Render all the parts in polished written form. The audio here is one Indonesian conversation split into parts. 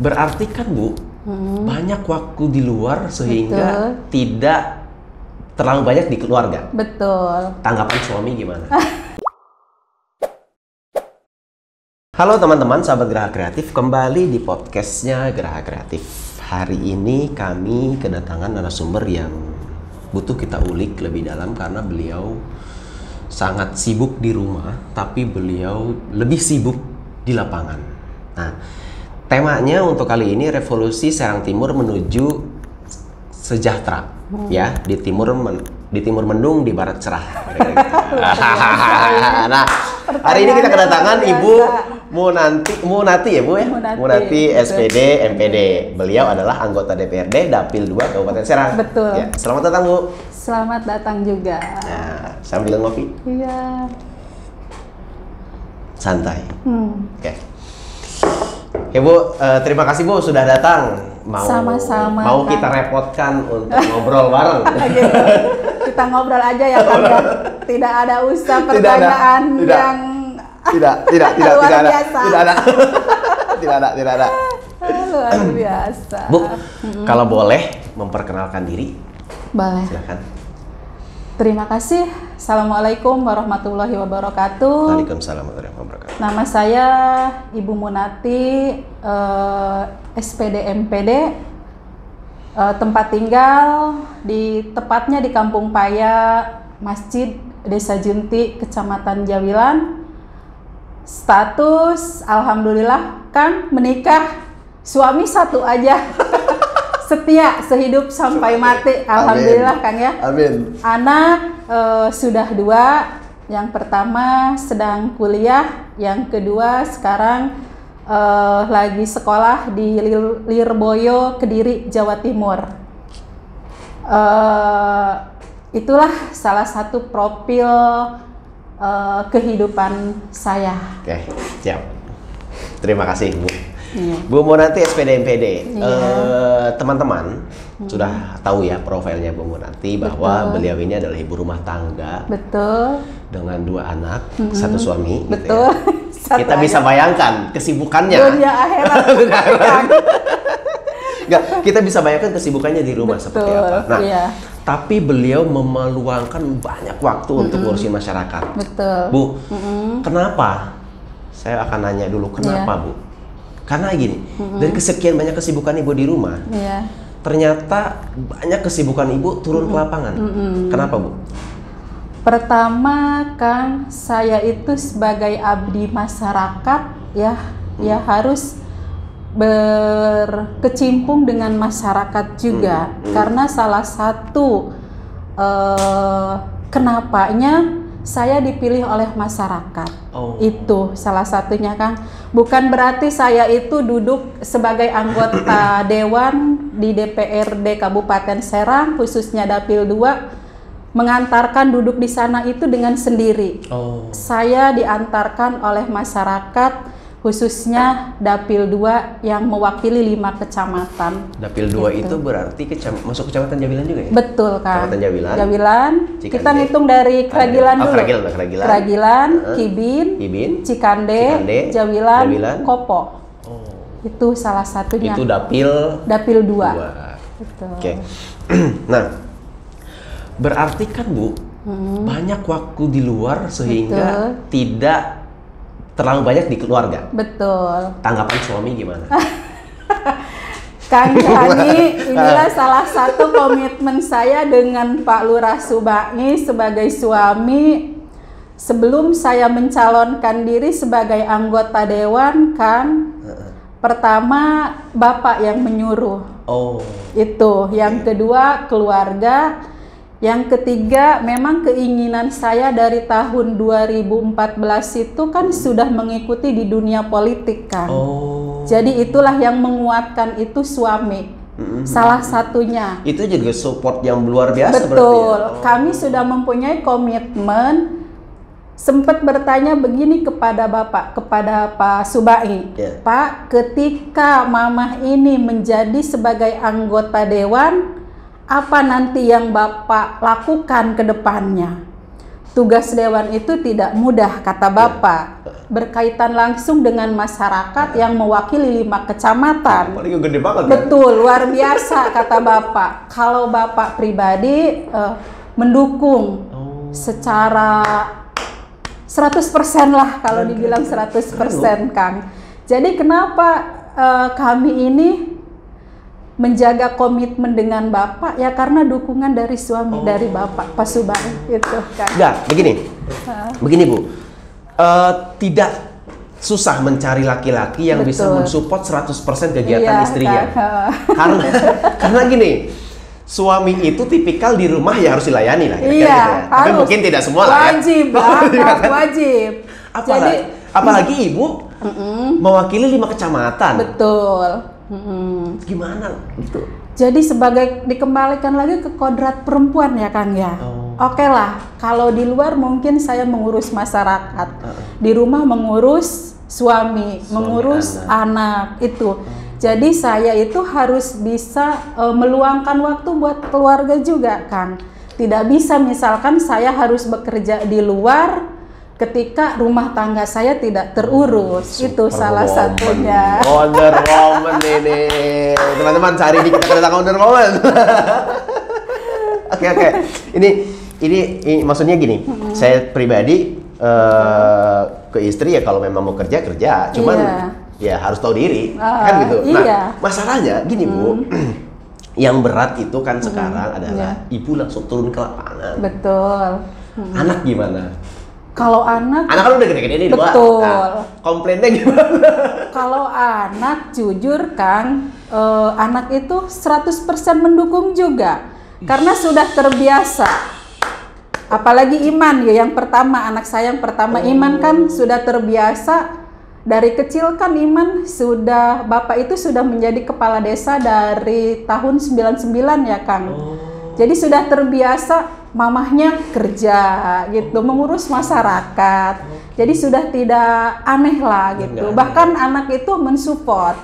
Berarti kan Bu, banyak waktu di luar sehingga tidak terlalu banyak di keluarga. Betul. Tanggapan suami gimana? Halo teman-teman, sahabat Geraha Kreatif, kembali di podcastnya Geraha Kreatif. Hari ini kami kedatangan narasumber yang butuh kita ulik lebih dalam karena beliau sangat sibuk di rumah, tapi beliau lebih sibuk di lapangan. Nah, temanya untuk kali ini revolusi Serang Timur menuju sejahtera, ya, di timur mendung, di barat cerah. Nah, hari ini kita kedatangan Ibu Munati ya Bu ya? Munati SPD MPD. Beliau adalah anggota DPRD Dapil 2 Kabupaten Serang. Betul. Ya, selamat datang Bu. Selamat datang juga. Nah, sambil ngopi. Iya. Santai. Oke. Ya Bu, terima kasih Bu sudah datang. Sama-sama. Mau kita repotkan untuk ngobrol bareng. Gitu. Kita ngobrol aja ya kan ya. Tidak ada usah pertanyaan yang tidak luar ada. biasa. Tidak ada. Luar biasa. Bu, kalau boleh memperkenalkan diri. Boleh. Silakan. Terima kasih. Assalamualaikum warahmatullahi wabarakatuh. Waalaikumsalam warahmatullahi wabarakatuh. Nama saya Ibu Munati, SPD MPD. Tempat tinggal tepatnya di Kampung Paya, Masjid, Desa Junti, Kecamatan Jawilan. Status alhamdulillah kan menikah, suami satu aja. Setia sehidup sampai mati, alhamdulillah. Amin. Kang ya. Amin. Anak sudah 2, yang pertama sedang kuliah, yang kedua sekarang lagi sekolah di Lirboyo, Kediri, Jawa Timur. Itulah salah satu profil kehidupan saya. Oke, siap. Terima kasih Bu. Iya. Bu Munati SPD MPD. Iya. Teman-teman sudah tahu ya profilnya Bu Munati bahwa beliau ini adalah ibu rumah tangga. Betul. Dengan 2 anak, 1 suami. Betul. Gitu ya. Kita bisa bayangkan kesibukannya. Dunia akhirat. Nggak, kita bisa bayangkan kesibukannya di rumah seperti apa. Nah, iya. tapi beliau meluangkan banyak waktu untuk ngurusin masyarakat. Betul. Bu, kenapa? Saya akan nanya dulu kenapa Bu? Karena gini, dari kesekian banyak kesibukan Ibu di rumah, ternyata banyak kesibukan Ibu turun ke lapangan. Kenapa Bu? Pertama Kang, saya itu sebagai abdi masyarakat ya harus berkecimpung dengan masyarakat juga. Karena salah satu kenapanya saya dipilih oleh masyarakat. Itu salah satunya Kang. Bukan berarti saya itu duduk sebagai anggota dewan di DPRD Kabupaten Serang, khususnya Dapil 2, mengantarkan duduk di sana itu dengan sendiri. Saya diantarkan oleh masyarakat, khususnya Dapil 2 yang mewakili 5 kecamatan. Dapil 2 itu berarti masuk kecamatan Jawilan juga ya? Betul Kang. Kecamatan Jawilan. Cikande. Kita ngitung dari Kragilan dulu. Kragilan, Kibin, Cikande, Jawilan, Kopo. Itu salah satunya. Itu Dapil 2. Betul. Oke. Nah, berarti kan Bu, banyak waktu di luar sehingga tidak terlalu banyak di keluarga. Betul. Tanggapan suami gimana? Kang Hani, inilah salah satu komitmen saya dengan Pak Lurah Subagni sebagai suami. Sebelum saya mencalonkan diri sebagai anggota dewan, Kang, pertama Bapak yang menyuruh. Itu. Yang kedua keluarga. Yang ketiga, memang keinginan saya dari tahun 2014 itu kan sudah mengikuti di dunia politik kan. Jadi itulah yang menguatkan itu suami. Salah satunya. Itu juga support yang luar biasa. Betul. Ya? Kami sudah mempunyai komitmen. Sempat bertanya begini kepada Bapak, kepada Pak Subagni. Pak, ketika Mamah ini menjadi sebagai anggota dewan, apa nanti yang Bapak lakukan ke depannya? Tugas dewan itu tidak mudah, kata Bapak. berkaitan langsung dengan masyarakat yang mewakili 5 kecamatan. Paling gede banget kan? Betul, luar biasa kata Bapak. Kalau Bapak pribadi mendukung secara 100% lah kalau dibilang 100% Kang. Jadi kenapa kami ini menjaga komitmen dengan Bapak ya karena dukungan dari suami dari Bapak Pak Subang gitu kan. Enggak, begini Bu. Tidak susah mencari laki-laki yang bisa mensupport 100% kegiatan istrinya. Kan? Karena gini, suami itu tipikal di rumah ya harus dilayani lah. Iya, gitu ya. Tapi mungkin tidak semua lah ya. Wajib, wajib. Apalagi Ibu mewakili 5 kecamatan. Betul. Gimana itu? Jadi sebagai dikembalikan lagi ke kodrat perempuan ya Kang ya. Oke lah, kalau di luar mungkin saya mengurus masyarakat, di rumah mengurus suami mengurus anak itu. Jadi saya itu harus bisa meluangkan waktu buat keluarga juga Kang. Tidak bisa misalkan saya harus bekerja di luar ketika rumah tangga saya tidak terurus. Itu salah satunya. Wonder Woman ini. Teman-teman cari di kita kedatangan Wonder Woman. Oke. Ini maksudnya gini. Saya pribadi ke istri ya kalau memang mau kerja. Cuman ya harus tahu diri. Kan gitu. Nah, masalahnya gini Bu. Yang berat itu kan sekarang adalah ibu langsung turun ke lapangan. Betul. Anak gimana? Kalau anak kan udah gede-gede nih dua. Betul. Nah, komplainnya gimana? Kalau anak jujur Kang, anak itu 100% mendukung juga. Karena sudah terbiasa. Apalagi Iman ya yang pertama, anak saya yang pertama Iman kan sudah terbiasa. Dari kecil kan Iman sudah, Bapak itu sudah menjadi kepala desa dari tahun 99 ya Kang. Jadi sudah terbiasa mamahnya kerja gitu, mengurus masyarakat. Jadi sudah tidak aneh lah gitu. Bahkan anak itu mensupport.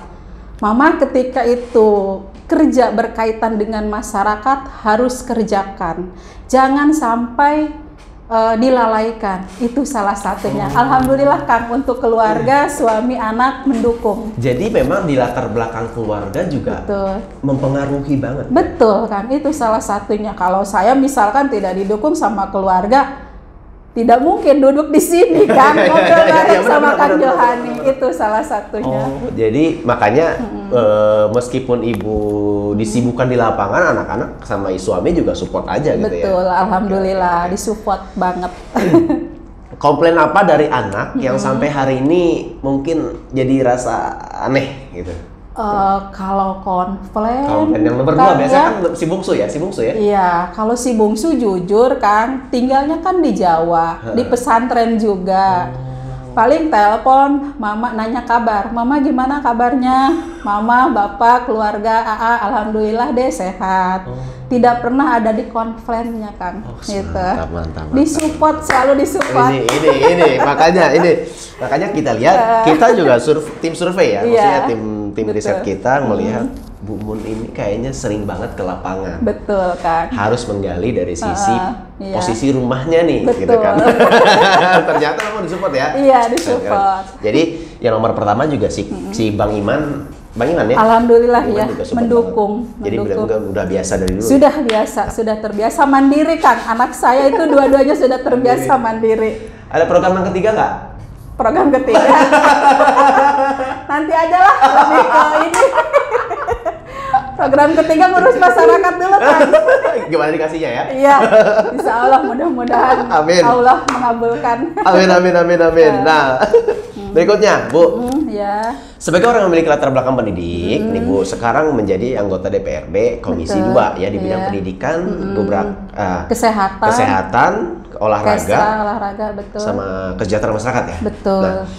Mama ketika itu kerja berkaitan dengan masyarakat harus kerjakan. Jangan sampai dilalaikan. Itu salah satunya. Alhamdulillah Kang untuk keluarga, suami, anak mendukung. Jadi memang di latar belakang keluarga juga mempengaruhi banget. Betul Kang, itu salah satunya. Kalau saya misalkan tidak didukung sama keluarga, tidak mungkin duduk di sini kan ngobrol bareng sama Kang Johani. Itu salah satunya. Jadi makanya meskipun ibu disibukkan di lapangan, anak-anak sama suami juga support aja gitu ya. Betul, alhamdulillah disupport banget. Komplain apa dari anak yang sampai hari ini mungkin jadi rasa aneh gitu? Kalau komplain yang nomor 2 biasanya kan si bungsu ya? Iya, kalau si bungsu jujur Kang, tinggalnya kan di Jawa, di pesantren juga. Paling telepon, mama nanya kabar, mama gimana kabarnya? Mama, bapak, keluarga, alhamdulillah deh sehat. Tidak pernah ada di komplainnya Kang. Gitu. Mantap. Disupport, selalu disupport. Ini makanya kita lihat, kita juga tim survei ya, maksudnya tim riset kita melihat Bu Mun ini kayaknya sering banget ke lapangan. Betul kan. Harus menggali dari sisi posisi rumahnya nih, betul. gitu kan. Ternyata kamu disupport ya. Iya, disupport. Jadi yang nomor pertama juga si Bang Iman ya. Alhamdulillah ya, mendukung. Jadi udah biasa dari dulu. Sudah biasa, sudah terbiasa mandiri Kang. Anak saya itu dua-duanya sudah terbiasa mandiri. Ada program yang ketiga nggak? Program ketiga. Nanti aja lah, lebih ke ini. Program ketiga ngurus masyarakat dulu Kang. Gimana dikasihnya ya? Iya, insya Allah mudah-mudahan Allah mengabulkan. Amin. Nah, berikutnya Bu. Ya. Sebagai orang yang memiliki latar belakang pendidik, nih Bu, sekarang menjadi anggota DPRD Komisi 2 ya di bidang pendidikan, kesehatan, olahraga, betul. Sama kesejahteraan masyarakat ya. Betul. Nah,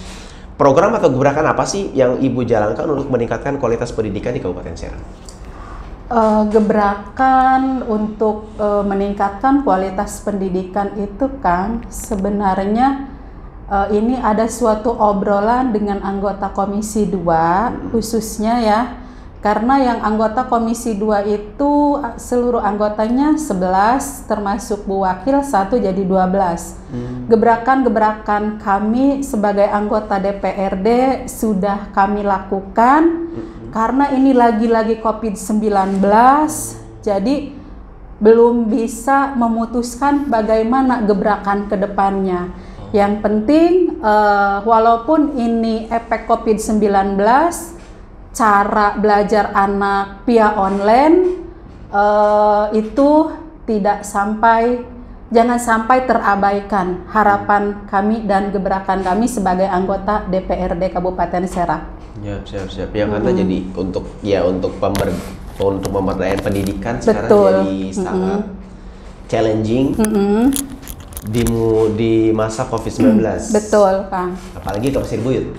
program atau gebrakan apa sih yang Ibu jalankan untuk meningkatkan kualitas pendidikan di Kabupaten Serang? Gebrakan untuk meningkatkan kualitas pendidikan itu kan sebenarnya ini ada suatu obrolan dengan anggota Komisi 2 khususnya ya Karena yang anggota Komisi 2 itu seluruh anggotanya 11, termasuk Bu Wakil 1 jadi 12. Gebrakan-gebrakan kami sebagai anggota DPRD sudah kami lakukan karena ini lagi-lagi COVID-19, jadi belum bisa memutuskan bagaimana gebrakan ke depannya. Yang penting walaupun ini efek COVID-19, cara belajar anak via online itu jangan sampai terabaikan terharapan kami dan gebrakan kami sebagai anggota DPRD Kabupaten Serang. Siap. Yang kata jadi untuk pemberdayaan pendidikan sekarang Betul. jadi sangat challenging di masa COVID-19. Betul, Kang. Apalagi ke Pasir Buyut.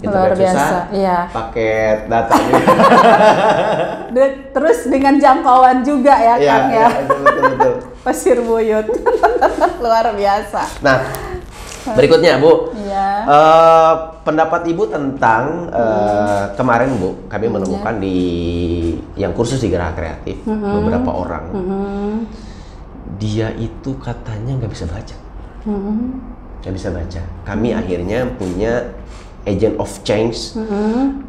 Luar biasa, susah, iya. paket datanya. Terus dengan jangkauan juga ya, Kang ya. Betul. Pasir Buyut. Luar biasa. Nah, berikutnya Bu. Iya. Pendapat Ibu tentang kemarin Bu, kami menemukan di yang kursus di Geraha Kreatif beberapa orang. Dia itu katanya nggak bisa baca. Nggak bisa baca. Kami akhirnya punya agent of change,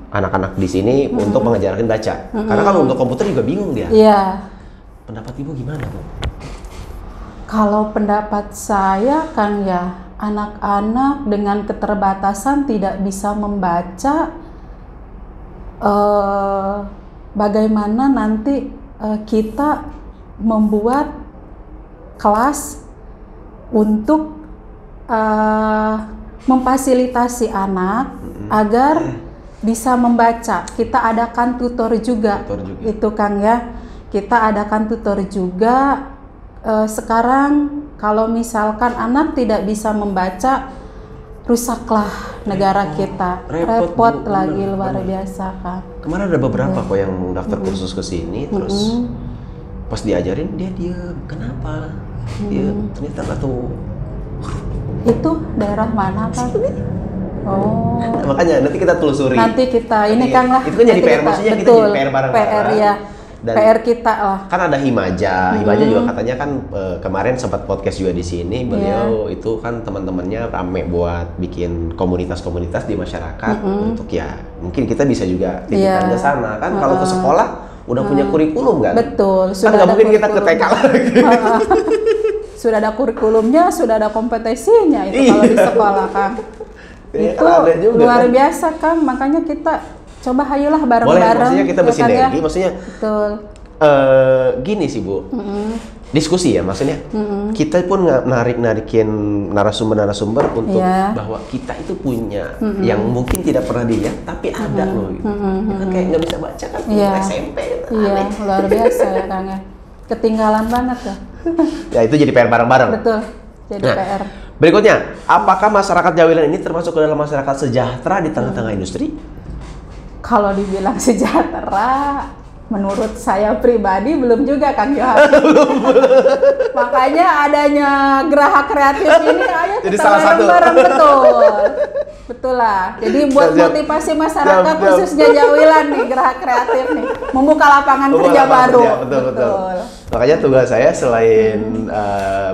anak-anak di sini untuk mengajarkan baca. Karena kalau untuk komputer juga bingung dia. Iya. Pendapat Ibu gimana Bu? Kalau pendapat saya, Kang ya, anak-anak dengan keterbatasan tidak bisa membaca, bagaimana nanti kita membuat kelas untuk memfasilitasi anak agar bisa membaca. Kita adakan tutor juga. Itu Kang ya, kita adakan tutor juga. Sekarang kalau misalkan anak tidak bisa membaca, rusaklah negara kita. Repot lagi, luar biasa Kang. Kemarin ada beberapa kok yang daftar kursus ke sini, terus pas diajarin dia diam. Kenapa? Dia ternyata nggak tahu. Itu daerah mana Kang? Oh. Nah, makanya nanti kita telusuri. Nanti kita ini Kang lah. Itu kan jadi PR, maksudnya kita jadi PR bareng-bareng. PR ya. Dan PR kita lah. Kan ada Himaja juga katanya kan kemarin sempat podcast juga di sini. Beliau itu kan teman-temannya rame buat bikin komunitas-komunitas di masyarakat untuk ya mungkin kita bisa juga titipkan ke sana kan. Kalau ke sekolah udah punya kurikulum kan? Betul. Kan nggak mungkin kita ke TK lagi. Sudah ada kurikulumnya, sudah ada kompetisinya itu kalau di sekolah Kang. Itu luar biasa Kang, makanya kita coba hayolah bareng-bareng. Boleh, maksudnya kita bersinergi, maksudnya betul. Gini sih Bu, diskusi ya maksudnya. Kita pun narikin narasumber untuk bahwa kita itu punya yang mungkin tidak pernah dilihat tapi ada loh gitu. Kan kayak nggak bisa baca kan SMP gitu. Iya, luar biasa ya Kang ya. Ketinggalan banget ya. Ya itu jadi PR bareng-bareng. Betul, jadi PR. Berikutnya, apakah masyarakat Jawilan ini termasuk ke dalam masyarakat sejahtera di tengah-tengah industri? Kalau dibilang sejahtera, menurut saya pribadi belum juga Kang Yohan. Makanya adanya Geraha Kreatif ini, ayo jadi kita bareng-bareng, betul lah. Jadi buat motivasi masyarakat khususnya Jawilan nih, Geraha Kreatif nih, membuka lapangan kerja baru. Betul. Makanya tugas saya selain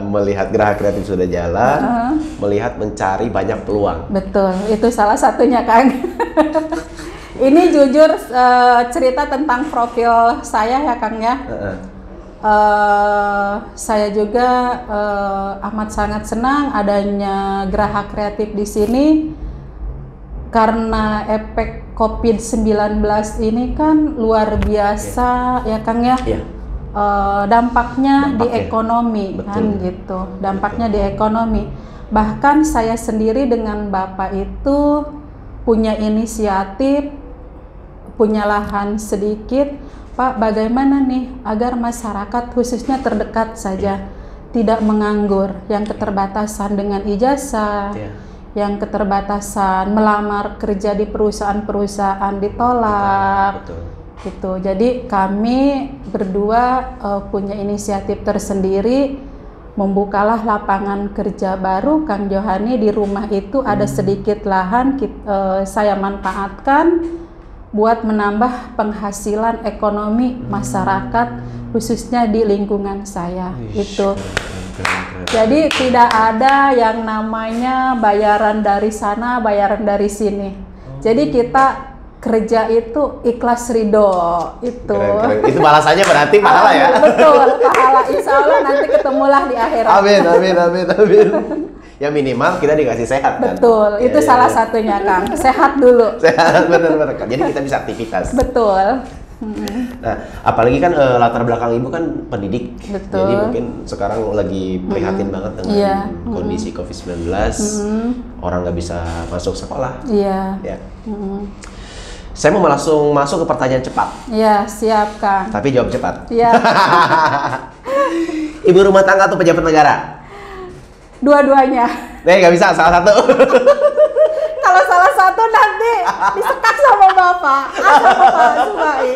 melihat Geraha Kreatif sudah jalan, melihat mencari banyak peluang. Betul, itu salah satunya Kang. Ini jujur cerita tentang profil saya ya Kang ya. Saya juga amat sangat senang adanya Geraha Kreatif di sini karena efek COVID-19 ini kan luar biasa ya Kang ya. Dampaknya di ekonomi kan gitu. Dampaknya di ekonomi. Bahkan saya sendiri dengan Bapak itu punya inisiatif, punya lahan sedikit, Pak, bagaimana nih agar masyarakat khususnya terdekat saja tidak menganggur, yang keterbatasan dengan ijazah, yang keterbatasan melamar kerja di perusahaan-perusahaan ditolak. Gitu. Jadi kami berdua punya inisiatif tersendiri, membukalah lapangan kerja baru Kang Johani. Di rumah itu ada sedikit lahan, saya manfaatkan buat menambah penghasilan ekonomi masyarakat khususnya di lingkungan saya. Itu. Jadi tidak ada yang namanya bayaran dari sana, bayaran dari sini. Jadi kita kerja itu ikhlas ridho itu. Keren. Itu balasannya berarti pahala ya? Betul, pahala. Insya Allah nanti ketemulah di akhirat. Amin. Ya minimal kita dikasih sehat kan? Betul, itu salah satunya Kang. Sehat dulu. Sehat, bener. Jadi kita bisa aktivitas. Betul. Nah, apalagi kan latar belakang ibu kan pendidik. Betul. Jadi mungkin sekarang lagi prihatin banget dengan kondisi COVID-19. Orang nggak bisa masuk sekolah. Iya. Ya. Saya mau langsung masuk ke pertanyaan cepat. Iya, siap Kang. Tapi jawab cepat. Iya. Ibu rumah tangga atau pejabat negara? Dua-duanya. Nggak bisa, salah satu. Kalau salah satu nanti disekak sama Bapak. Sama Pak Subai.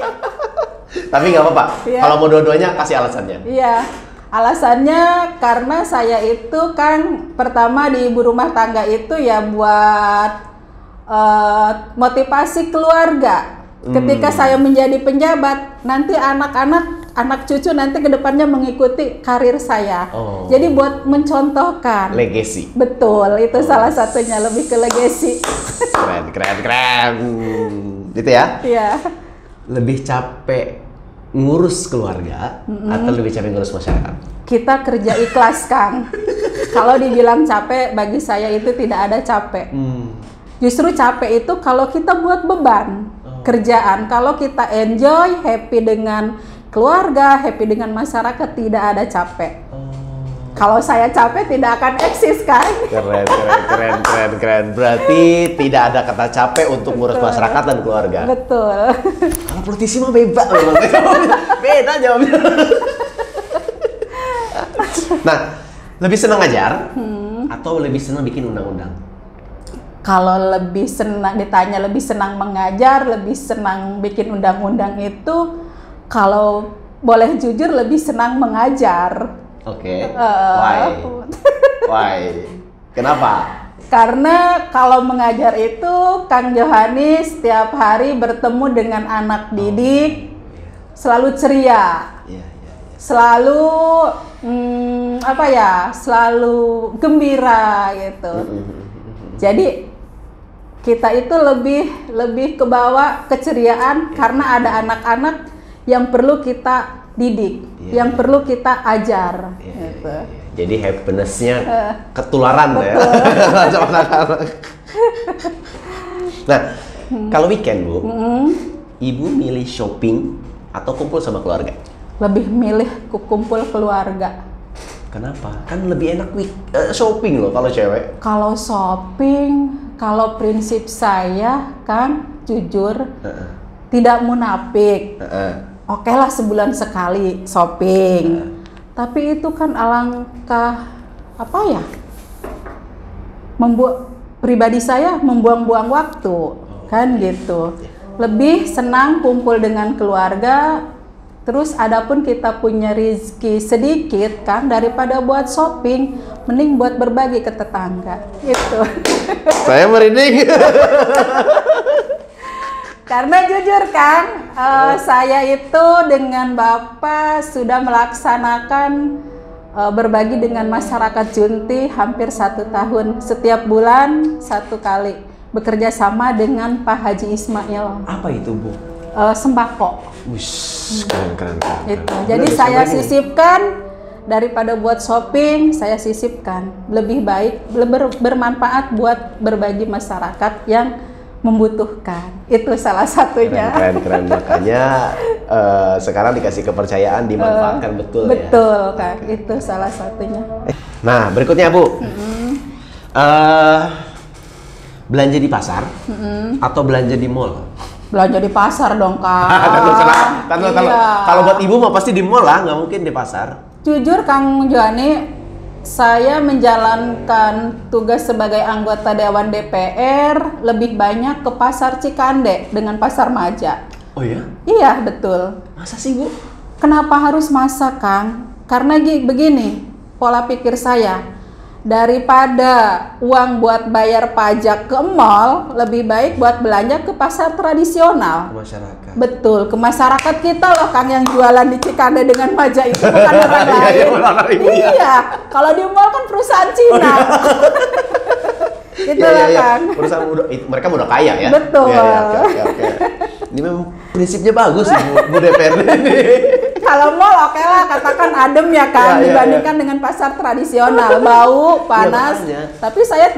Tapi nggak apa-apa. Iya. Kalau mau dua-duanya kasih alasannya. Iya. Alasannya karena saya itu kan pertama di ibu rumah tangga itu ya buat motivasi keluarga. Ketika saya menjadi penjabat, nanti anak cucu nanti kedepannya mengikuti karir saya. Jadi buat mencontohkan. Legacy. Betul, itu salah satunya, lebih ke legacy. Keren. Gitu ya? Iya. Lebih capek ngurus keluarga atau lebih capek ngurus masyarakat? Kita kerja ikhlas, Kang. Kalau dibilang capek, bagi saya itu tidak ada capek. Justru capek itu kalau kita buat beban kerjaan. Kalau kita enjoy, happy dengan keluarga, happy dengan masyarakat, tidak ada capek. Kalau saya capek tidak akan eksis kan? Keren. Berarti tidak ada kata capek untuk ngurus masyarakat dan keluarga. Betul. Kalau politisi mah bebas memang. Beda jawabnya. Nah, lebih senang ngajar atau lebih senang bikin undang-undang? Kalau lebih senang ditanya lebih senang mengajar, lebih senang bikin undang-undang itu, kalau boleh jujur lebih senang mengajar. Oke. Why? Kenapa? Karena kalau mengajar itu Kang Johanis setiap hari bertemu dengan anak didik, selalu ceria. Selalu selalu gembira gitu. Jadi kita itu lebih kebawa keceriaan karena ada anak-anak yang perlu kita didik, yang perlu kita ajar. Gitu. Jadi happiness-nya ketularan ya. Nah, kalau weekend Bu, Ibu milih shopping atau kumpul sama keluarga? Lebih milih kumpul keluarga. Kenapa? Kan lebih enak shopping loh kalau cewek. Kalau shopping, kalau prinsip saya kan jujur, tidak munafik. Oke lah sebulan sekali shopping. Tapi itu kan alangkah membuat pribadi saya membuang-buang waktu, kan gitu. Lebih senang kumpul dengan keluarga. Terus adapun kita punya rezeki sedikit kan, daripada buat shopping, mending buat berbagi ke tetangga. Gitu. Saya merinding. Karena jujur Kang, saya itu dengan Bapak sudah melaksanakan berbagi dengan masyarakat Junti hampir 1 tahun. Setiap bulan 1 kali bekerja sama dengan Pak Haji Ismail. Apa itu Bu? Sembako. Keren. Itu. Jadi saya sisipkan daripada buat shopping, saya sisipkan. Lebih baik, bermanfaat buat berbagi masyarakat yang membutuhkan. Itu salah satunya. Keren. Makanya sekarang dikasih kepercayaan, dimanfaatkan betul ya. Betul Kak, itu salah satunya. Nah, berikutnya Bu. Belanja di pasar atau belanja di mall? Belanja di pasar dong Kak. Kalau buat Ibu mah pasti di mall lah, nggak mungkin di pasar. Jujur Kang Joani, saya menjalankan tugas sebagai anggota Dewan DPR lebih banyak ke pasar Cikande dengan pasar Maja. Oh ya? Iya betul. Masa sih Bu? Kenapa harus masak Kang? Karena begini pola pikir saya. Daripada uang buat bayar pajak ke mall, lebih baik buat belanja ke pasar tradisional. Ke masyarakat. Betul, ke masyarakat kita loh Kang yang jualan di Cikande dengan meja itu bukan orang lain. Iya, kalau di mall kan perusahaan Cina. Gitu lah Kang. Perusahaan mereka udah kaya ya. Betul. Oke. Ini memang prinsipnya bagus Bu DPRD ini. Kalau mall oke lah, katakan adem ya kan, dibandingkan dengan pasar tradisional, bau, panas. Tapi saya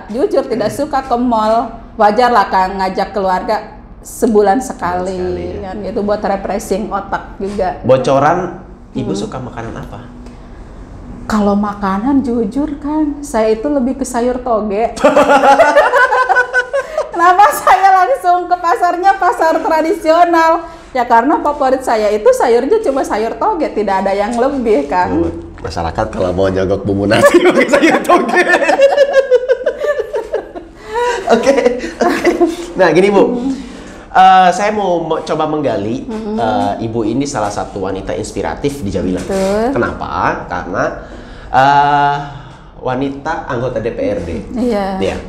jujur tidak suka ke mall. Wajar lah Kang ngajak keluarga sebulan sekali kan, itu buat refreshing otak juga. Bocoran, Ibu suka makanan apa? Kalau makanan jujur Kang, saya itu lebih ke sayur toge. Kenapa saya langsung ke pasarnya pasar tradisional? Ya karena favorit saya itu sayurnya cuma sayur toge, tidak ada yang lebih Kang. Masyarakat kalau mau nyogok bumbu nasi pakai sayur toge. Oke. Nah gini Bu, saya mau coba menggali. Ibu ini salah satu wanita inspiratif di Jawa Bilang. Kenapa? Karena wanita anggota DPRD. Iya.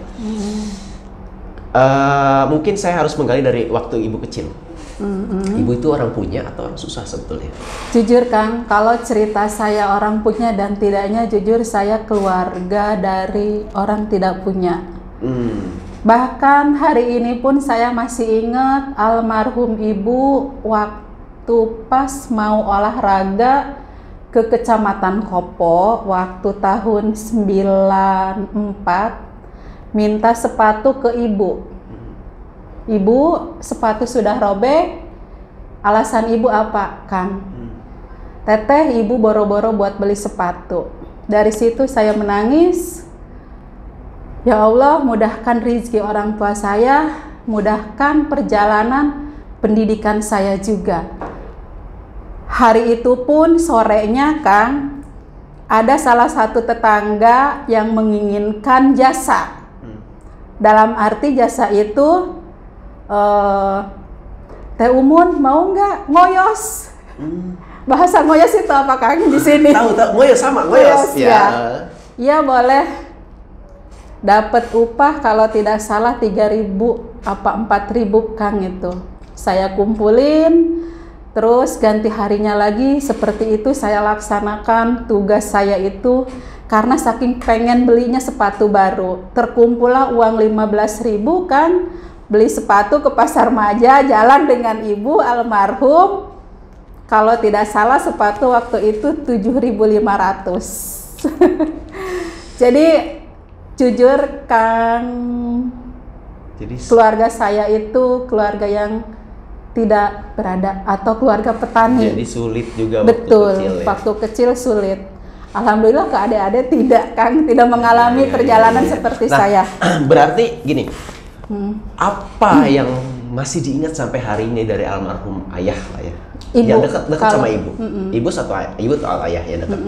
Mungkin saya harus menggali dari waktu Ibu kecil. Ibu itu orang punya atau orang susah sebetulnya? Jujur Kang, kalau cerita saya orang punya dan tidaknya, jujur saya keluarga dari orang tidak punya. Bahkan hari ini pun saya masih ingat almarhum ibu waktu pas mau olahraga ke Kecamatan Kopo waktu tahun 94, minta sepatu ke ibu. Ibu, sepatu sudah robek. Alasan ibu apa, Kang? Teteh, ibu boro-boro buat beli sepatu. Dari situ saya menangis. Ya Allah, mudahkan rezeki orang tua saya, mudahkan perjalanan pendidikan saya juga. Hari itu pun sorenya, Kang, ada salah satu tetangga yang menginginkan jasa. Dalam arti jasa itu, Teh Umun mau nggak ngoyos? Bahasa ngoyos itu apa Kang di sini? Tahu ngoyos sama ngoyos ya. Iya boleh. Dapat upah kalau tidak salah 3.000 apa 4.000 Kang itu. Saya kumpulin, terus ganti harinya lagi seperti itu saya laksanakan tugas saya itu. Karena saking pengen belinya sepatu baru, terkumpullah uang 15.000 kan. Beli sepatu ke Pasar Maja, jalan dengan ibu almarhum. Kalau tidak salah sepatu waktu itu 7.500. Jadi jujur Kang, keluarga saya itu keluarga yang tidak berada atau keluarga petani. Jadi sulit juga betul, waktu kecil ya? Waktu kecil sulit. Alhamdulillah ke adik-adik tidak Kang, tidak mengalami perjalanan seperti saya. Berarti gini, apa yang masih diingat sampai hari ini dari almarhum ayah lah ya? Ibu, yang dekat sama ibu. Ibu satu ayah ya dekat.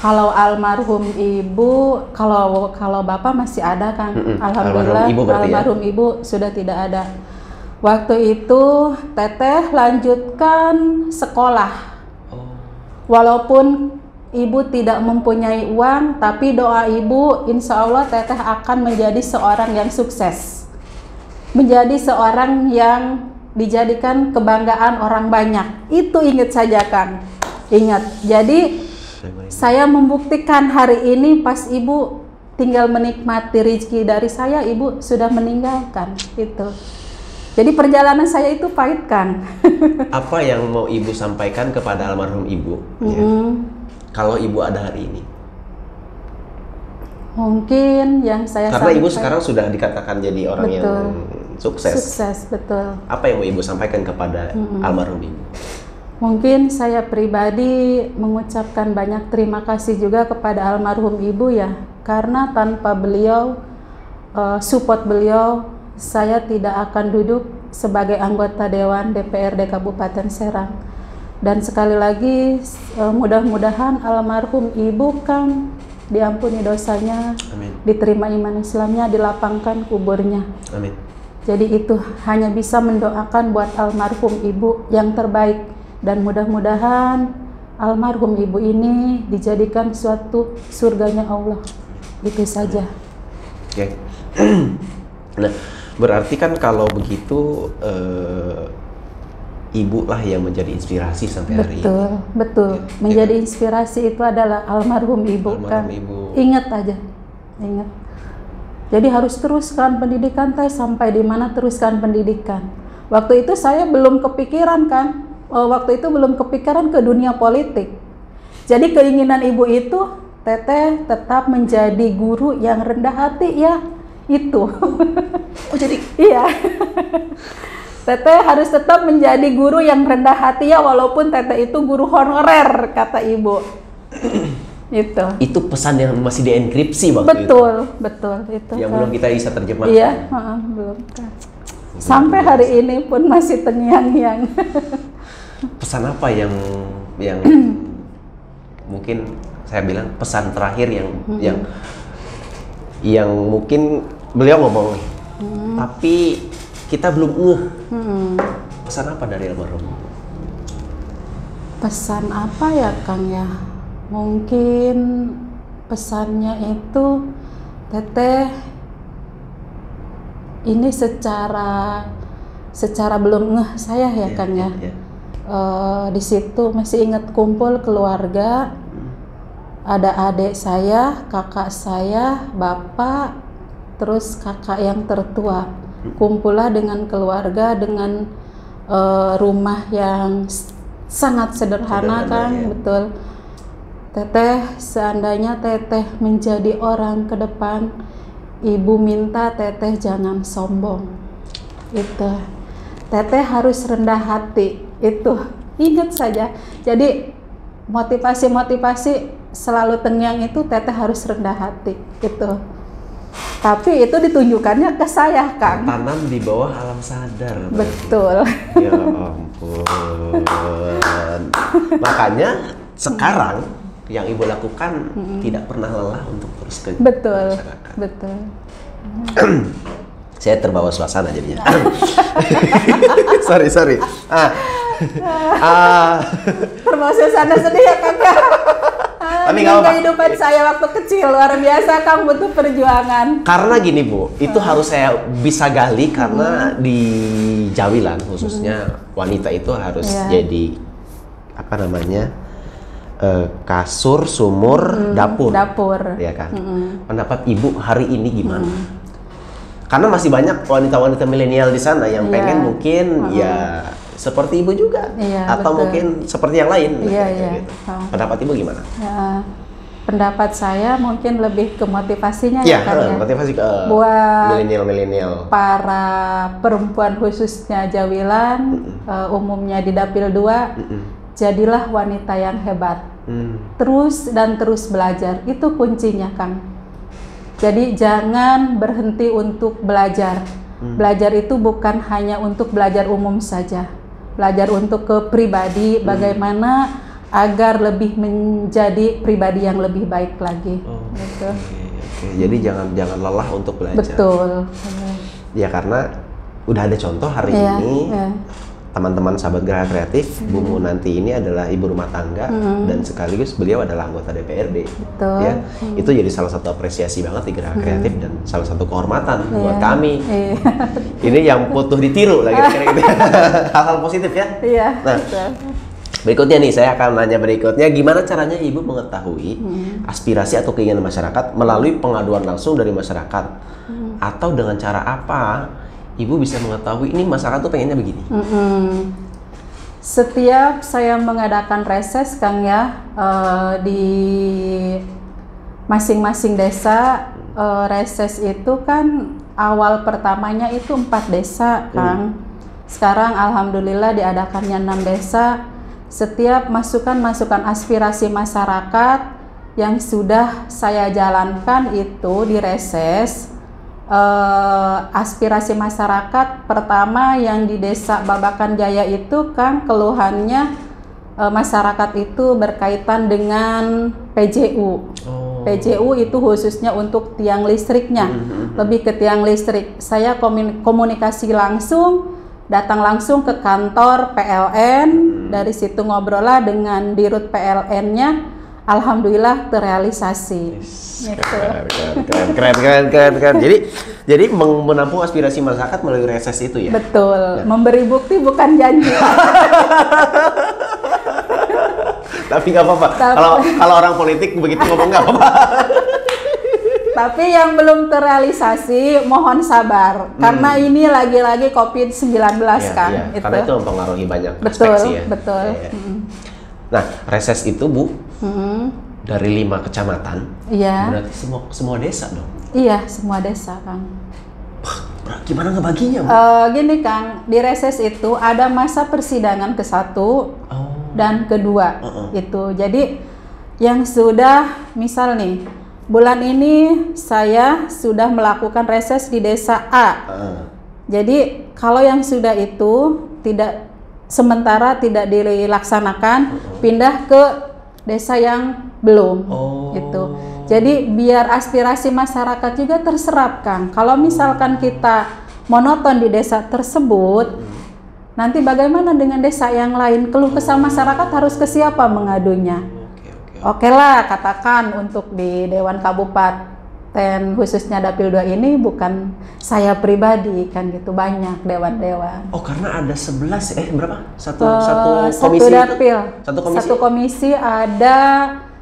Kalau almarhum ibu, kalau bapak masih ada Kang. Alhamdulillah. Almarhum ibu sudah tidak ada. Waktu itu teteh lanjutkan sekolah. Walaupun ibu tidak mempunyai uang, tapi doa ibu, insya Allah teteh akan menjadi seorang yang sukses. Menjadi seorang yang dijadikan kebanggaan orang banyak. Itu ingat saja Kang. Ingat. Jadi saya membuktikan hari ini pas ibu tinggal menikmati rezeki dari saya, ibu sudah meninggalkan. Itu. Jadi perjalanan saya itu pahit Kang. Apa yang mau ibu sampaikan kepada almarhum ibu? Ya? Kalau ibu ada hari ini, mungkin yang saya karena ibu sekarang sudah dikatakan jadi orang yang sukses. Sukses, betul. Apa yang mau ibu sampaikan kepada almarhum ibu? Mungkin saya pribadi mengucapkan banyak terima kasih juga kepada almarhum ibu ya, karena tanpa beliau, support beliau, saya tidak akan duduk sebagai anggota Dewan DPRD Kabupaten Serang. Dan sekali lagi mudah-mudahan almarhum ibu Kang diampuni dosanya, amin. Diterima iman Islamnya, dilapangkan kuburnya. Amin. Jadi itu hanya bisa mendoakan buat almarhum ibu yang terbaik, dan mudah-mudahan almarhum ibu ini dijadikan suatu surganya Allah. Itu saja. Oke. Nah, berarti kan kalau begitu ibu lah yang menjadi inspirasi sampai hari ini. Betul. Menjadi inspirasi itu adalah almarhum ibu. Almarhum ibu. Ingat aja, ingat. Jadi harus teruskan pendidikan teh, sampai di mana teruskan pendidikan. Waktu itu saya belum kepikiran kan, waktu itu belum kepikiran ke dunia politik. Jadi keinginan ibu itu, Teteh tetap menjadi guru yang rendah hati ya, itu. Oh jadi? Iya. Teteh harus tetap menjadi guru yang rendah hati ya, walaupun Teteh itu guru honorer, kata ibu. Itu pesan yang masih dienkripsi waktu betul itu yang kan. belum kita bisa terjemahkan. Iya, belum kan. Sampai hari ini pun masih terngiang-ngiang. Pesan apa yang mungkin saya bilang pesan terakhir yang mungkin beliau ngomong nih, tapi kita belum ngeh. Pesan apa dari almarhum? Pesan apa ya Kang ya? Mungkin pesannya itu, Teteh ini secara belum ngeh saya ya Kang ya. Di situ masih ingat kumpul keluarga, ada adik saya, kakak saya, bapak, terus kakak yang tertua. Kumpullah dengan keluarga, dengan rumah yang sangat sederhana kan, ya. Betul. Teteh, seandainya Teteh menjadi orang ke depan, Ibu minta Teteh jangan sombong. Itu. Teteh harus rendah hati. Itu. Ingat saja. Jadi motivasi selalu terngiang itu, Teteh harus rendah hati. Itu. Tapi itu ditunjukkannya ke saya, Kang. Tanam di bawah alam sadar. Betul. Ya ampun. Makanya sekarang yang ibu lakukan tidak pernah lelah untuk terus ke masyarakat. Betul. Saya terbawa suasana jadinya. sorry. Terbawa suasana sedih ya Kakak. Tapi nggak apa-apa. Kehidupan saya waktu kecil luar biasa, Kang, butuh perjuangan. Karena gini Bu, itu harus saya bisa gali karena di Jawilan khususnya wanita itu harus jadi apa namanya? Kasur, sumur, dapur, ya kan? Pendapat ibu hari ini gimana? Karena masih banyak wanita-wanita milenial di sana yang pengen mungkin ya seperti ibu juga, atau mungkin seperti yang lain. Gitu. Pendapat ibu gimana? Ya, pendapat saya mungkin lebih ke motivasinya ya kan ya. Motivasi ke buat milenial. Para perempuan khususnya Jawilan, umumnya di Dapil 2. Jadilah wanita yang hebat. Terus belajar, itu kuncinya Kang. Jadi jangan berhenti untuk belajar. Belajar itu bukan hanya untuk belajar umum saja. Belajar untuk ke pribadi, bagaimana agar lebih menjadi pribadi yang lebih baik lagi. Gitu. Oke. Jadi jangan lelah untuk belajar. Betul. Ya karena udah ada contoh hari ini. Teman-teman sahabat Geraha Kreatif, Bu Munanti ini adalah ibu rumah tangga dan sekaligus beliau adalah anggota DPRD. Betul. Ya, itu jadi salah satu apresiasi banget di Geraha Kreatif dan salah satu kehormatan buat kami. Ini yang butuh ditiru lah kira-kira gitu. Hal-hal positif ya. Iya. Nah, berikutnya nih saya akan nanya berikutnya, gimana caranya ibu mengetahui aspirasi atau keinginan masyarakat melalui pengaduan langsung dari masyarakat, atau dengan cara apa ibu bisa mengetahui ini masyarakat tuh pengennya begini? Setiap saya mengadakan reses Kang ya, di masing-masing desa, reses itu kan awal pertamanya itu 4 desa Kang. Sekarang alhamdulillah diadakannya 6 desa. Setiap masukan aspirasi masyarakat yang sudah saya jalankan itu di reses. Aspirasi masyarakat pertama yang di Desa Babakan Jaya itu kan keluhannya masyarakat itu berkaitan dengan PJU. PJU itu khususnya untuk tiang listriknya, lebih ke tiang listrik. Saya komunikasi langsung, datang langsung ke kantor PLN, dari situ ngobrol lah dengan dirut PLN-nya. alhamdulillah terrealisasi. Gitu. Keren. Jadi menampung aspirasi masyarakat melalui reses itu ya. Betul. Memberi bukti bukan janji. Tapi nggak apa-apa. Kalau orang politik begitu ngomong nggak apa-apa. Tapi yang belum terrealisasi mohon sabar karena ini lagi-lagi COVID-19 kan. Iya. Karena itu mempengaruhi banyak betul, aspek sih ya. Betul. Ya. Nah, reses itu Bu dari 5 kecamatan. Iya. Berarti semua desa dong. Iya, semua desa Kang. Gimana ngebaginya Bu? Gini Kang, di reses itu ada masa persidangan ke-1 dan kedua itu. Jadi yang sudah misal nih bulan ini saya sudah melakukan reses di desa A. Jadi kalau yang sudah itu sementara tidak dilaksanakan, pindah ke desa yang belum. Gitu. Jadi biar aspirasi masyarakat juga terserap Kang. Kalau misalkan kita monoton di desa tersebut, nanti bagaimana dengan desa yang lain? Keluh kesah masyarakat harus ke siapa mengadunya? Oke lah, katakan untuk di Dewan Kabupaten khususnya Dapil 2 ini bukan saya pribadi kan gitu, banyak dewan-dewan. Oh, karena ada 11 berapa? Satu komisi dapil. Itu? Satu komisi ada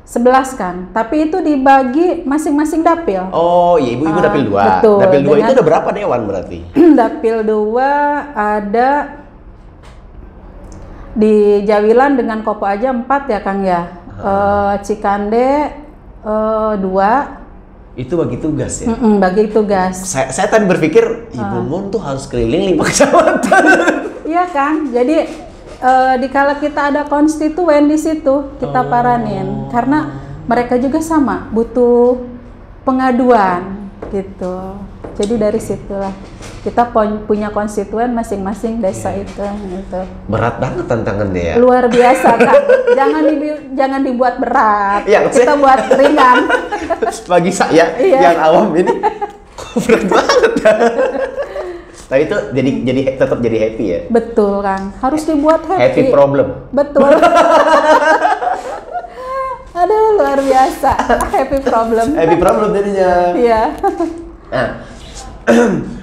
11 kan, tapi itu dibagi masing-masing dapil. Oh iya, ibu Dapil 2. Betul, Dapil 2 itu ada berapa dewan berarti? Dapil 2 ada di Jawilan dengan Kopo aja 4 ya Kang ya. Cikande 2. Itu bagi tugas ya? Bagi tugas. Saya tadi berpikir Ibu Mun tuh harus keliling 5 kecamatan. Iya Kang, jadi dikala kita ada konstituen di situ kita paranin karena mereka juga sama butuh pengaduan gitu. Jadi dari situlah kita punya konstituen masing-masing desa itu gitu. Berat banget tantangannya ya. Luar biasa Kak. jangan dibuat berat. Ya, kita buat ringan. Bagi saya yang awam ini kok berat banget ya. Tapi itu jadi tetap jadi happy ya. Betul Kang, harus dibuat happy. Happy problem. Betul. Aduh luar biasa, happy problem. Happy problem jadinya. Iya. Nah,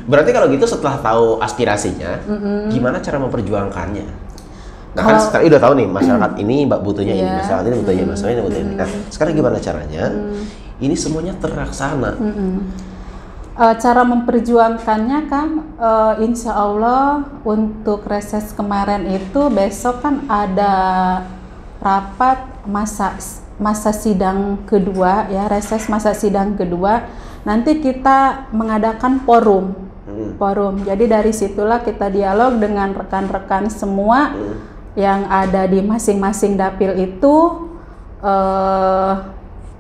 berarti kalau gitu setelah tahu aspirasinya, gimana cara memperjuangkannya? Nah kan sekarang udah tahu nih masyarakat ini butuhnya ini, masyarakat ini butuhnya masyarakat ini butuhnya ini. Nah sekarang gimana caranya? Ini semuanya terlaksana. Cara memperjuangkannya kan, insya Allah untuk reses kemarin itu besok kan ada rapat masa sidang kedua ya, reses masa sidang kedua. Nanti kita mengadakan forum. Jadi dari situlah kita dialog dengan rekan-rekan semua yang ada di masing-masing dapil itu,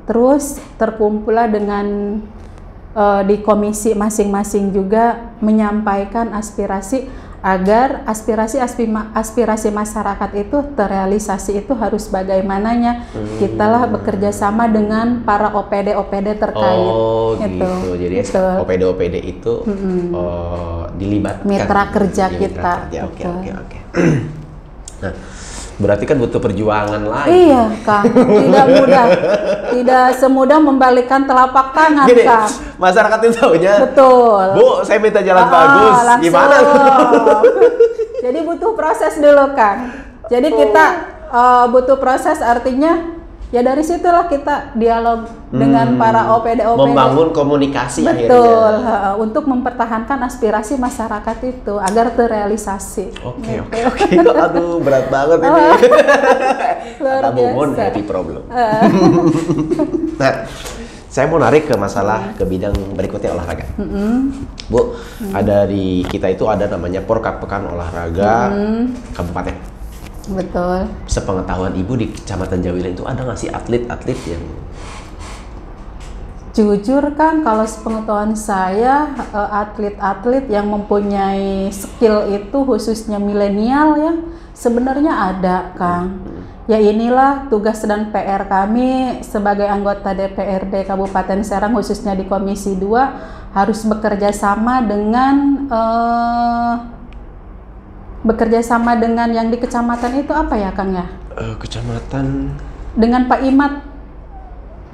terus terkumpullah dengan di komisi masing-masing juga menyampaikan aspirasi agar aspirasi masyarakat itu terrealisasi. Itu harus bagaimananya kitalah bekerja sama dengan para OPD terkait. Gitu. Jadi OPD itu dilibatkan mitra kerja kita. Oke. Nah, berarti kan butuh perjuangan lagi. Iya, Kang. Tidak mudah. Tidak semudah membalikkan telapak tangan, Gini, Kang. masyarakat itu taunya. Betul. Bu, saya minta jalan bagus. Langsung. Gimana? Jadi butuh proses dulu, Kang. Jadi kita butuh proses, artinya ya dari situlah kita dialog dengan para OPD. Membangun komunikasi betul, akhirnya. untuk mempertahankan aspirasi masyarakat itu agar terrealisasi. Oke. Aduh, berat banget ini. Luar Kata Mumun, biasa. happy problem. Nah, saya mau narik ke masalah ke bidang berikutnya, olahraga. Bu, ada di kita itu ada namanya Porkap Pekan Olahraga Kabupaten. Betul. Sepengetahuan Ibu di Kecamatan Jawilan itu ada nggak sih atlet-atlet yang jujur kan, kalau sepengetahuan saya atlet-atlet yang mempunyai skill itu khususnya milenial ya sebenarnya ada, Kang. Ya inilah tugas dan PR kami sebagai anggota DPRD Kabupaten Serang khususnya di Komisi 2 harus bekerja sama dengan yang di kecamatan itu apa ya, Kang ya? kecamatan Dengan Pak Imat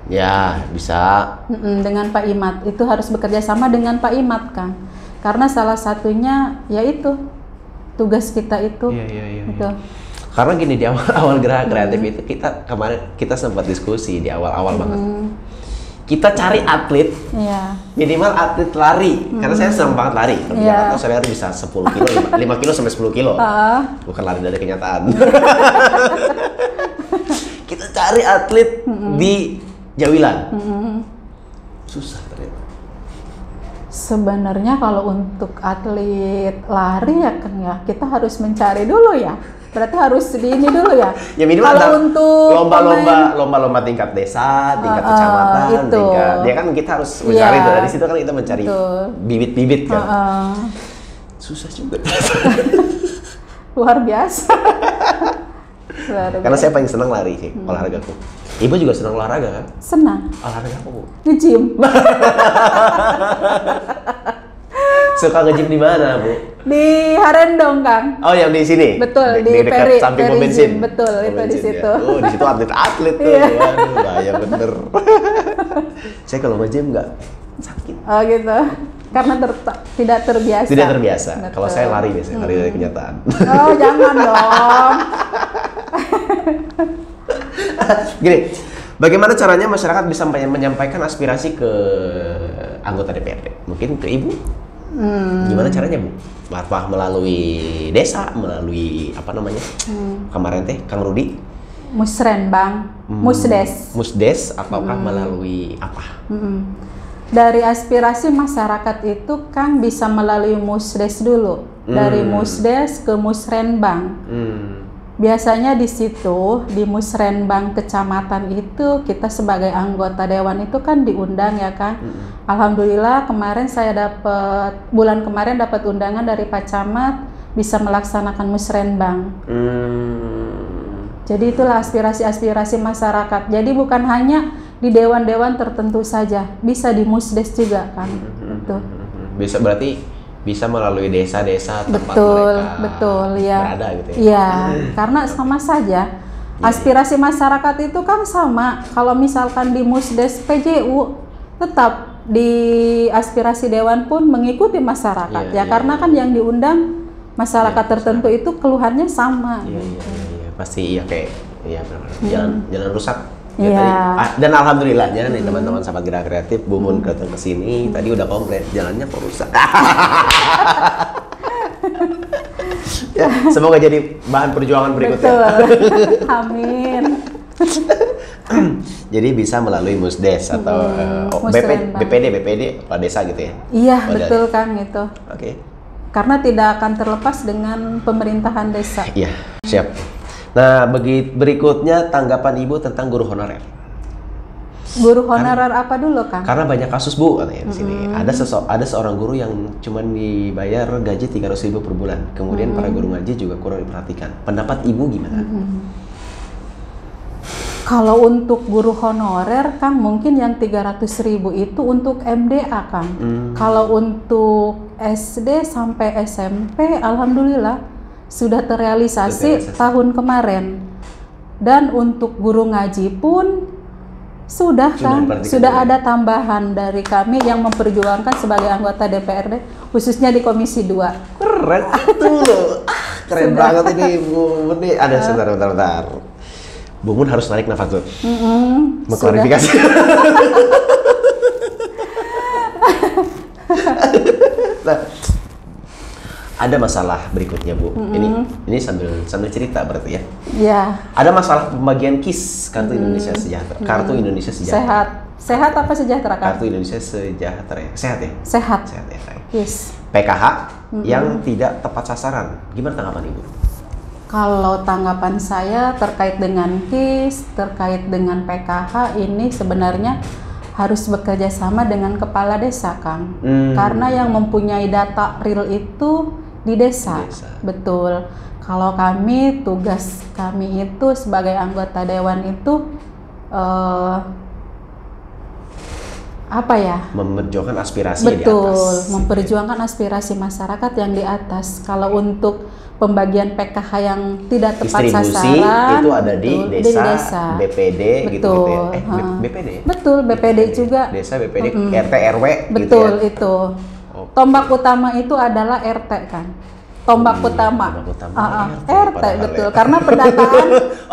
Ya, bisa. Dengan Pak Imat itu harus bekerja sama dengan Pak Imat, Kang. Karena salah satunya yaitu tugas kita itu. Iya. Gitu. Karena gini, di awal Geraha Kreatif itu kita sempat diskusi di awal banget. Kita cari atlet, minimal atlet lari, karena saya senang banget lari. Kalau di Jakarta saya lari bisa 10 kilo, 5 kilo sampai 10 kilo. Bukan lari dari kenyataan. Kita cari atlet di Jawilan. Susah ternyata. Sebenarnya kalau untuk atlet lari ya kan ya, kita harus mencari dulu ya. Berarti harus di ini dulu ya. Ya minimal kalau untuk lomba tingkat desa, tingkat kecamatan, tingkat. Ya kan kita harus mencari dari situ kan kita mencari bibit-bibit kan. Susah juga. Luar biasa. Karena saya paling senang lari sih, olahragaku. Ibu juga senang olahraga kan? Senang. Olahraga apa, Bu? Nge-gym. Suka nge-gym di mana, Bu? Di Harendong, Kang. Oh, yang di sini? Betul, di dekat samping pom bensin. Betul, itu di situ. Ya. Oh, di situ atlet-atlet tuh. Waduh, bahaya bener. Saya kalau nge-gym nggak sakit. Oh, gitu. Karena tidak terbiasa. Tidak terbiasa. Kalau saya lari biasanya, lari dari kenyataan. Oh, jangan dong. Gini, bagaimana caranya masyarakat bisa menyampaikan aspirasi ke anggota DPRD? Mungkin ke Ibu? Gimana caranya, Bu? Apa melalui desa, melalui apa namanya? Kemarin teh Kang Rudi? Musrenbang, Musdes. Musdes ataukah melalui apa? Dari aspirasi masyarakat itu kan bisa melalui Musdes dulu. Dari Musdes ke Musrenbang. Biasanya di situ, di Musrenbang kecamatan itu kita sebagai anggota dewan itu kan diundang ya kan. Alhamdulillah bulan kemarin dapat undangan dari Pak Camat bisa melaksanakan Musrenbang. Jadi itulah aspirasi-aspirasi masyarakat. Jadi bukan hanya di dewan-dewan tertentu saja, bisa di Musdes juga kan. Bisa berarti bisa melalui desa-desa tempat betul ya. Berada gitu ya. Iya, karena sama saja. Aspirasi masyarakat itu kan sama. Kalau misalkan di Musdes PJU tetap di aspirasi dewan pun mengikuti masyarakat karena kan yang diundang masyarakat tertentu itu keluhannya sama. Iya. Pasti kayak jalan rusak. Dan alhamdulillahnya nih teman-teman sahabat Geraha Kreatif, Bu Mun datang ke sini tadi udah komplit, jalannya kok rusak. Ya, semoga jadi bahan perjuangan berikutnya. Betul. Amin. Jadi bisa melalui Musdes atau BPD Kepala Desa gitu ya? Iya, betul Kang itu. Oke. Karena tidak akan terlepas dengan pemerintahan desa. Iya, siap. Nah, berikutnya tanggapan Ibu tentang guru honorer. Guru honorer apa dulu, Kang? Karena banyak kasus, Bu, katanya di sini. Ada seorang guru yang cuma dibayar gaji 300.000 per bulan. Kemudian para guru ngaji juga kurang diperhatikan. Pendapat Ibu gimana? Kalau untuk guru honorer, Kang, mungkin yang 300.000 itu untuk MDA, Kang. Kalau untuk SD sampai SMP, alhamdulillah sudah terrealisasi tahun kemarin. Dan untuk guru ngaji pun sudah ada tambahan dari kami yang memperjuangkan sebagai anggota DPRD khususnya di Komisi 2. Keren itu loh. Keren banget ini Bu Mun. Ada sebentar. Bu Mun harus narik nafas tuh. Mengklarifikasi. Nah, ada masalah berikutnya, Bu. Ini sambil cerita berarti ya. Iya. Ada masalah pembagian KIS, Kartu Indonesia Sejahtera. Kartu Indonesia Sejahtera. Sehat apa sejahtera, Kak? Kartu Indonesia Sejahtera ya. Sehat ya? Sehat ya. Yes. PKH yang tidak tepat sasaran. Gimana tanggapan Ibu? Kalau tanggapan saya terkait dengan KIS, terkait dengan PKH ini sebenarnya harus bekerja sama dengan kepala desa, Kang. Karena yang mempunyai data real itu di desa. Betul. Kalau kami, tugas kami itu sebagai anggota dewan itu memperjuangkan aspirasi betul, di atas. memperjuangkan aspirasi masyarakat yang di atas. Kalau untuk pembagian PKH yang tidak tepat Distribusi sasaran. itu ada di Betul, desa, BPD gitu Betul. ya. BPD ya? Betul, BPD juga. Desa, BPD, RT, RW Betul, gitu ya. itu. Oke. Tombak utama itu adalah RT kan. Tombak utama. Tombak utama RT padahal betul. ya. Karena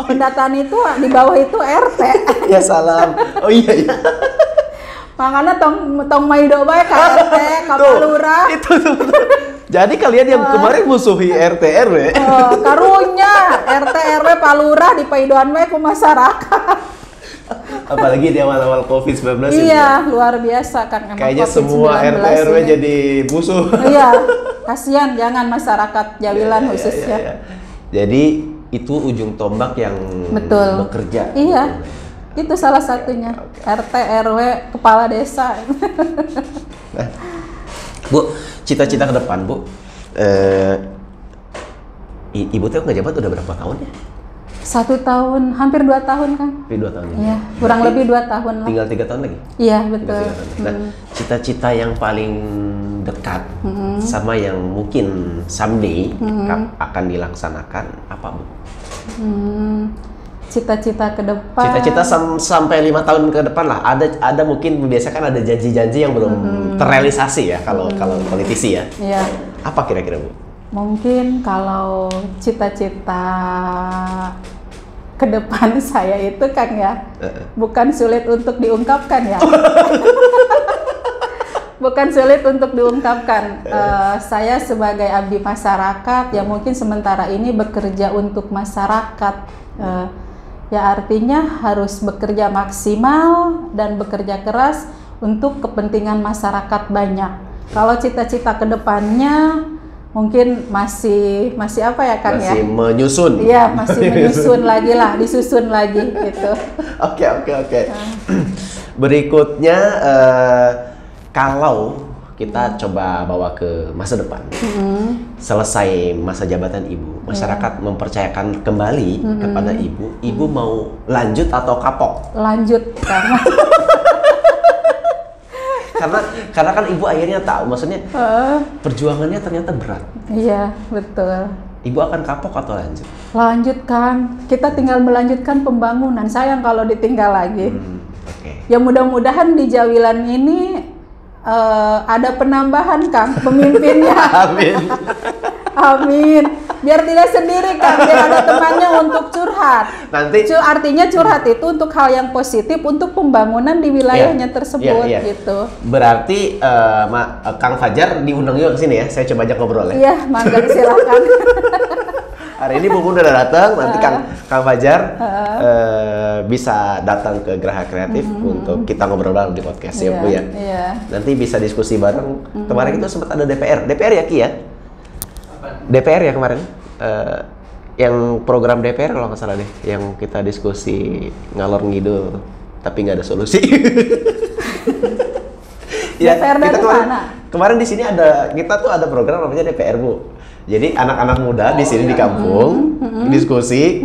pendataan itu di bawah itu RT. Ya salam. Oh iya. Makanya tong maido bae ka RT, ka Palura. Itu tuh. Jadi kalian yang kemarin musuhi RT RW. Karunya RT RW Palura di paidoan we ku masyarakat. Apalagi di awal-awal COVID-19 Iya, luar biasa kan emang kayaknya COVID-19 semua RT RW ini. jadi musuh. Iya, kasihan jangan masyarakat Jawilan khususnya. Ya. Jadi itu ujung tombak yang Betul. bekerja. Iya. Itu salah satunya. RT RW kepala desa. Nah, Bu, cita-cita ke depan, Bu. Ibu tuh ngejabat udah berapa tahun ya? 1 tahun, hampir 2 tahun kan? Hampir 2 tahun ya? Iya, kurang lebih 2 tahun lah. Tinggal 3 tahun lagi? Iya, Tinggal betul. 3 tahun lagi. Nah, cita-cita yang paling dekat sama yang mungkin someday akan dilaksanakan apa, Bu? Cita-cita ke depan. Cita-cita sampai 5 tahun ke depan lah. Ada mungkin biasa kan ada janji-janji yang belum terrealisasi ya kalau politisi ya. Iya. Apa kira-kira, Bu? Mungkin kalau cita-cita ke depan saya itu Kang ya, bukan sulit untuk diungkapkan ya. Bukan sulit untuk diungkapkan. Saya sebagai abdi masyarakat yang mungkin sementara ini bekerja untuk masyarakat. Ya artinya harus bekerja maksimal dan bekerja keras untuk kepentingan masyarakat banyak. Kalau cita-cita ke depannya mungkin masih apa ya Kang ya? Masih menyusun. Iya, masih menyusun lagi lah, disusun lagi gitu. Oke. Berikutnya kalau kita coba bawa ke masa depan, selesai masa jabatan Ibu, masyarakat mempercayakan kembali kepada Ibu mau lanjut atau kapok? Lanjut karena kan Ibu akhirnya tahu, maksudnya perjuangannya ternyata berat. Iya, betul. Ibu akan kapok atau lanjut? Lanjut Kang, kita tinggal melanjutkan pembangunan. Sayang kalau ditinggal lagi. Oke. Ya mudah-mudahan di Jawilan ini ada penambahan Kang pemimpinnya. Amin. Amin. Biar tidak sendiri Kang, biar ada temannya untuk curhat. Nanti Artinya curhat itu untuk hal yang positif untuk pembangunan di wilayahnya tersebut gitu. Berarti Kang Fajar diundang juga ke sini ya. Saya coba ajak ngobrol ya. Iya, mangga silakan. Hari ini Bu udah datang, nanti Kang Fajar bisa datang ke Geraha Kreatif untuk kita ngobrol bareng di podcast ya Bu ya. Iya. Nanti bisa diskusi bareng. Kemarin itu sempat ada DPR ya Ki ya? DPR ya kemarin? Yang program DPR kalau nggak salah deh, yang kita diskusi ngalor ngidul tapi nggak ada solusi. Ya, DPR dari mana? Kemarin di sini kita tuh ada program namanya DPR Bu. Jadi anak-anak muda di sini di kampung diskusi.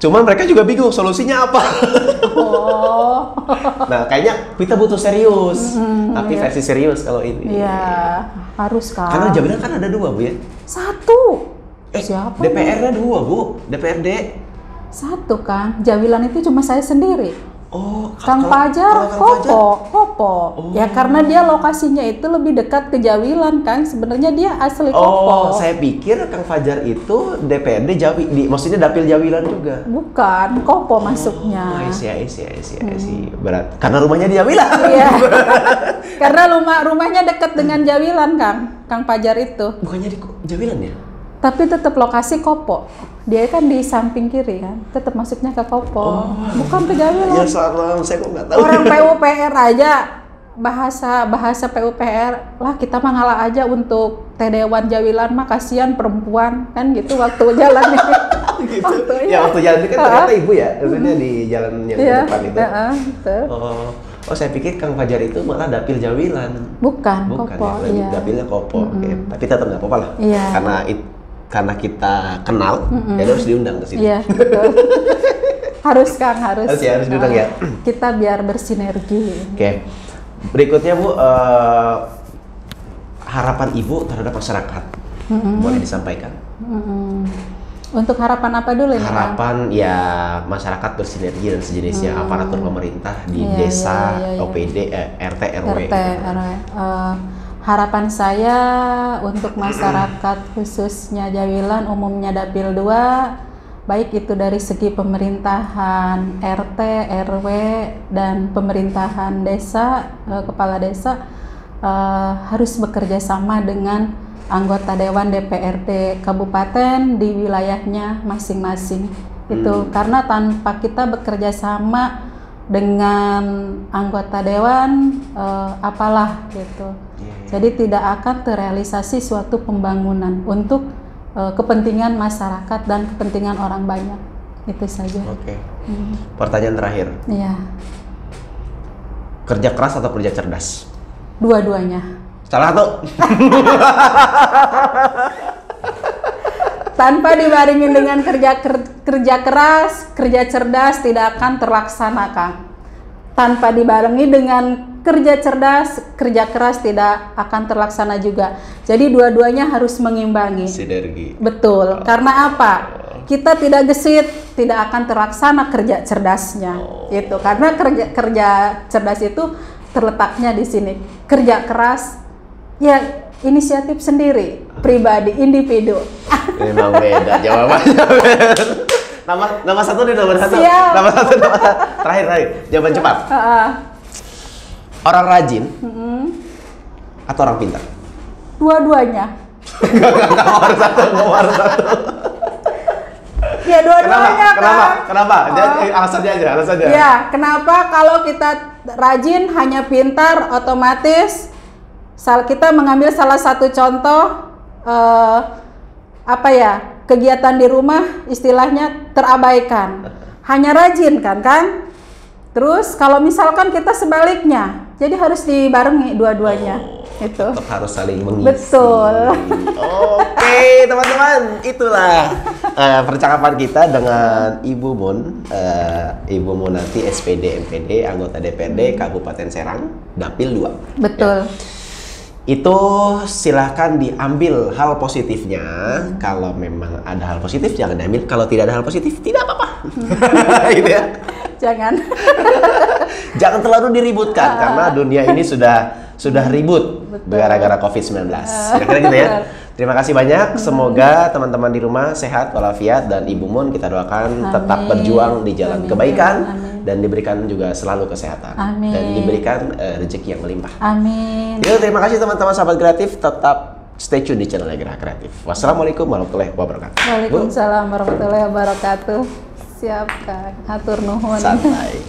Cuman mereka juga bingung solusinya apa. Oh. Nah, kayaknya kita butuh serius. Tapi versi serius kalau ini. Iya, harus Kang. Karena Jawilan kan ada 2 Bu ya. 1. Siapa? DPR-nya 2 Bu, DPRD. 1 Kang. Jawilan itu cuma saya sendiri. Oh, Kang Fajar, Kopo. Ya karena dia lokasinya itu lebih dekat ke Jawilan Kang. Sebenarnya dia asli Kopo. Oh, saya pikir Kang Fajar itu DPRD maksudnya dapil Jawilan juga. Bukan, Kopo masuknya. I see. Berat. Karena rumahnya di Jawilan. Iya. Karena rumahnya dekat dengan Jawilan Kang Fajar itu. Bukannya di Jawilan ya? Tapi tetap lokasi Kopo. Dia kan di samping kiri kan, tetap masuknya ke Kopo. Bukan ke Jawilan. Ya salah, saya kok nggak tahu. Orang PUPR aja bahasa PUPR lah, kita mah ngalah aja untuk Dewan Jawilan mah, kasihan perempuan kan gitu waktu jalan ini. Gitu. Waktu jalan ini kan ternyata Ibu ya, maksudnya di jalan yang ke depan itu. Betul. Oh, saya pikir Kang Fajar itu malah dapil Jawilan. Bukan ya, Kopo. Iya. Dapilnya Kopo. Oke. Tapi tetap nggak apa-apa lah. Iya. Karena kita kenal, jadi harus diundang ke sini. Iya, betul. Harus Kang, harus diundang ya. Kita biar bersinergi. Oke. Berikutnya Bu, harapan Ibu terhadap masyarakat boleh disampaikan? Mm-mm. Untuk harapan apa dulu ini, Kang? Harapan ya masyarakat bersinergi dan sejenisnya, aparatur pemerintah di Iya, desa, iya, iya. OPD, RT, RW. RT, RW. Harapan saya untuk masyarakat khususnya Jawilan, umumnya Dapil 2, baik itu dari segi pemerintahan RT, RW, dan pemerintahan desa, kepala desa, harus bekerja sama dengan anggota Dewan DPRD Kabupaten di wilayahnya masing-masing. Itu karena tanpa kita bekerja sama dengan anggota dewan, apalah gitu. Jadi tidak akan terrealisasi suatu pembangunan untuk kepentingan masyarakat dan kepentingan orang banyak. Itu saja. Oke. Pertanyaan terakhir. Iya, Kerja keras atau kerja cerdas? dua-duanya. Salah satu. Tanpa dibaringin dengan kerja keras, kerja cerdas tidak akan terlaksana, Kang. Tanpa dibarengi dengan kerja cerdas, kerja keras tidak akan terlaksana juga. Jadi dua-duanya harus mengimbangi. Sinergi. Betul. Karena apa? Kita tidak gesit, tidak akan terlaksana kerja cerdasnya. Itu karena kerja cerdas itu terletaknya di sini. Kerja keras ya inisiatif sendiri, pribadi, individu. Memang beda jawabannya. Nama satu nih, nomor satu. Siap. Nama satu. Terakhir. Jawaban cepat. Orang rajin atau orang pintar? Dua-duanya. Nomor satu. Ya dua-duanya, Kenapa? Alasannya aja. Ya, kenapa kalau kita rajin hanya pintar, otomatis kita mengambil salah satu contoh kegiatan di rumah istilahnya terabaikan. Hanya rajin kan? Terus kalau misalkan kita sebaliknya, jadi harus dibarengi dua-duanya. Itu. Tetap harus saling mengisi. Betul. Oke, teman-teman, itulah percakapan kita dengan Ibu Mun, Ibu Munati SPD MPD, anggota DPRD Kabupaten Serang, Dapil 2. Betul. Ya. Itu silahkan diambil hal positifnya. Kalau memang ada hal positif jangan diambil, kalau tidak ada hal positif tidak apa-apa. Gitu ya. Jangan terlalu diributkan karena dunia ini sudah ribut gara-gara COVID-19. Kira-kira gitu ya. Terima kasih banyak. Semoga teman-teman di rumah sehat walafiat, dan Ibu Mun kita doakan tetap berjuang di jalan kebaikan. Dan diberikan juga selalu kesehatan. Dan diberikan rezeki yang melimpah. Amin. Yuk, terima kasih teman-teman sahabat kreatif, tetap stay tune di channel Gerah Kreatif. Wassalamualaikum warahmatullahi wabarakatuh. Waalaikumsalam warahmatullahi wabarakatuh. Siap, Kang. Atur nuhun. Santai.